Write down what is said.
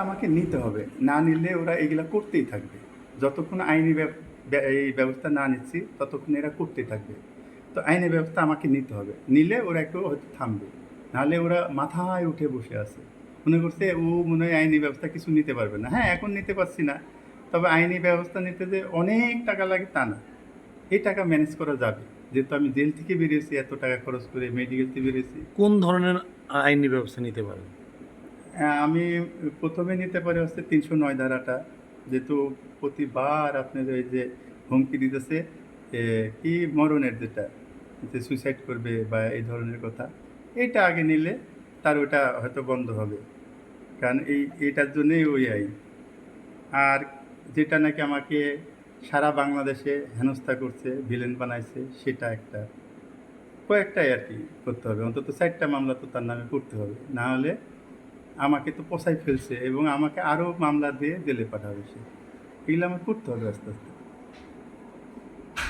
আমাকে নিতে হবে, না নিলে ওরা এগুলা করতেই থাকবে। যতক্ষণ আইনি এই ব্যবস্থা না নিচ্ছি ততক্ষণ এরা করতেই থাকবে। তো আইনি ব্যবস্থা আমাকে নিতে হবে, নিলে ওরা একটু হয়তো থামবে, নাহলে ওরা মাথায় উঠে বসে আছে, মনে করছে ও মনে হয় আইনি ব্যবস্থা কিছু নিতে পারবে না। হ্যাঁ, এখন নিতে পারছি না, তবে আইনি ব্যবস্থা নিতে যে অনেক টাকা লাগে তা না, এই টাকা ম্যানেজ করা যাবে। যেহেতু আমি জেল থেকে বেরিয়েছি এত টাকা খরচ করে, মেডিকেল থেকে বেরিয়েছি। কোন ধরনের আইনি ব্যবস্থা নিতে পারেন? আমি প্রথমে নিতে পারি হচ্ছে ৩০৯ ধারাটা, যেহেতু প্রতিবার আপনার ওই যে হুমকি দিতেছে, কি মরণের, যেটা যে সুইসাইড করবে বা এই ধরনের কথা, এইটা আগে নিলে তার ওটা হয়তো বন্ধ হবে, কারণ এইটার জন্যই ওই আইন। আর যেটা নাকি আমাকে সারা বাংলাদেশে হেনস্থা করছে, ভিলেন বানাইছে, সেটা একটা, কয়েকটাই আর কি করতে হবে, অন্তত ৪টা মামলা তো তার নামে করতে হবে, না হলে আমাকে তো পোষায় ফেলছে এবং আমাকে আরও মামলা দিয়ে জেলে পাঠাবে সে। এগুলো আমার করতে হবে আস্তে আস্তে।